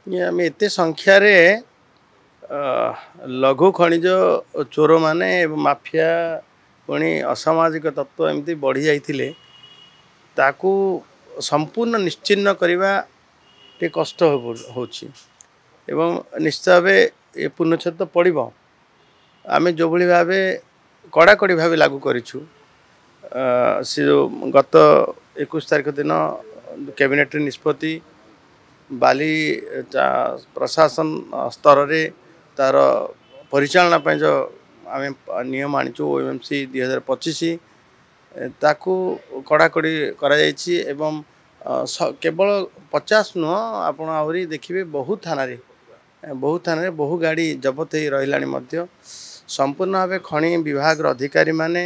ये आम एत संख्यार लघु खनिज चोर माने माफिया पुणी असामाजिक तत्व एमती बढ़ी जाइए ताकू संपूर्ण निश्चिन्न करने टे कष्ट हो निश्चित भाव ये पूर्णछेद तो पड़ो आम जो भाव कड़ाकड़ी भाव लागू करूँ से जो गत 21 तारीख दिन कैबिनेट निष्पत्ति बाली प्रशासन स्तर रे तार परिचालना जो आम नियम आनीचु OMC 2025 ताकू कड़ाकड़ी एवं केवल 50 नुह आप देखिए बहुत थाना बहु गाड़ी जबत हो रहा संपूर्ण भाव खनि विभाग अधिकारी माने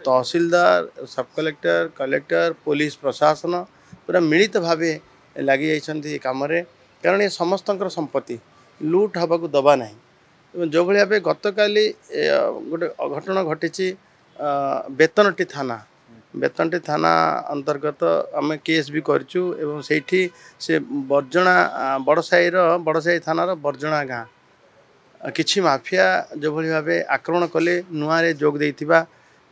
तहसीलदार सब कलेक्टर कलेक्टर पुलिस प्रशासन पूरा मिलित भाव लगी जाइए कम कारण ये समस्त संपत्ति लुट हवा को दबा ना जो भाव गत काली गोटे अघटन घटी बेतनटी थाना अंतर्गत आम केस भी करूँ एवं से बर्जणा बड़साई थानार बर्जणा गाँ किछि माफिया जो भाव आक्रमण कले नुआरे जोग देइथिबा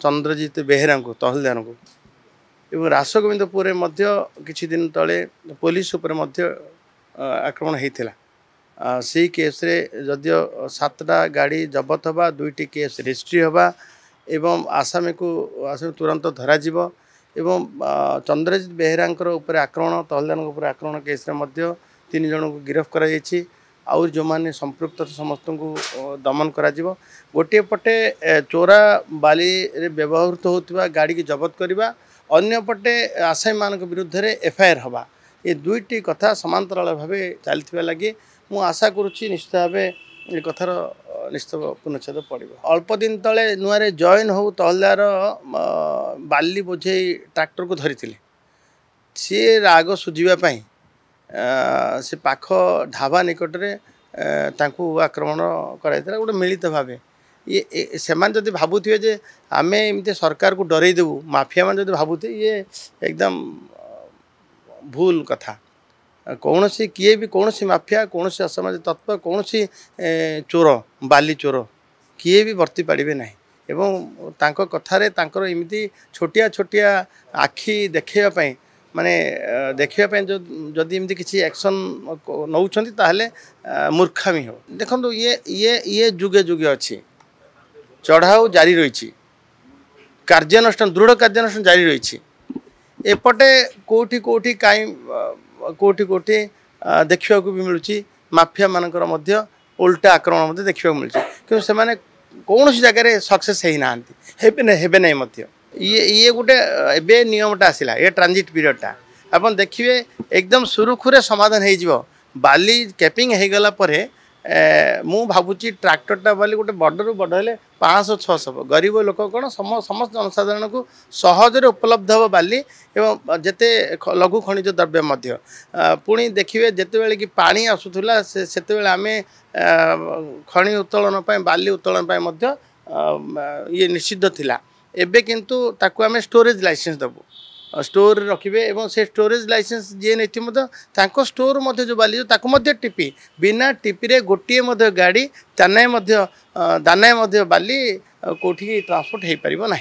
चंद्रजीत बेहेरा को तहसीलदार को एवं रासगोविंदपुर किछि दिन तले पुलिस उपर आक्रमण होता से केस रे जदियो 7टा गाड़ी जबत हवा 2टी केस रजिस्ट्री हवा एवं आसामी को तुरंत धरा एवं चंद्रजीत बेहेरा उपर आक्रमण तहसीलदार आक्रमण केस रे 3 जन को गिरफ्त कर आउ जो माने संपृक्त समस्त को दमन करा गोटे पटे चोरा बाली रे व्यवहृत होता गाड़ी की जबत करवा अन्य पटे आसामी मान विरुद्ध रे FIR हवा ये दुईटी कथा समांतराल भाव चलता लगी मु आशा करुच्ची निश्चित भाव ये कथार निश्चित पूर्णछेद पड़ो अल्प दिन तले नुआरे जॉइन हो तहसीलदार बाली बोझे ट्रैक्टर को धरी सी राग सुझापी से पाख ढाबा निकट में आक्रमण कराइला गोटे मिलित भाव ये से जब भावुए जे आम एमती सरकार को डर देवु माफिया मान जब भावुए ये एकदम भूल कथा कौन सी किए भी कौन सी माफिया कौन सी असामाजिक तत्व कौन सी चोर बाली चोर किए भी वर्ती पाड़े ना एवं तांको कथारे तांकर एमती छोटिया छोटिया आखि देखापी माने देखा जो जदि एमती किसी एक्शन नौ मूर्खामी हो देखो ये जुगे जुगे अच्छी चढ़ाऊ जारी रही कार्यानुष्ठान दृढ़ कार्यानुष्ठान जारी रही एपटे कोठी कोठी कहीं कोठी देखा भी मिलूँ माफिया मानकर उल्टा आक्रमण देखा मिलूँ कि से कौन जगह सक्सेस हेबे ना ये गोटे एबे नियमटा आसला ये ट्रांजिट पीरियडटा आप देखिए एकदम सुरुखुरे समाधान हो बाली कैपिंग हो गला परे मु भावुची ट्रैक्टरटा बाली गोटे बड़रू बड़ हेले 500-600 गरीब लोक कौन समस्त जनसाधारण को सहजरे उपलब्ध हो बाली एवं जेते लघु खनिज द्रव्य पुणी देखिए जिते कि पानी आसूला से आम खनि उत्तोलन बाली उत्तोलन ये निषिद्ध थिला एबे किंतु ताकू आम स्टोरेज लाइसेंस दबु स्टोर रखिए एवं से स्टोरेज लाइसेंस जी नहीं स्टोर जो बाली टिपी बिना टिपी रे गोटे गाड़ी दानाए बाली कौटी ट्रांसपोर्ट हो पार ना।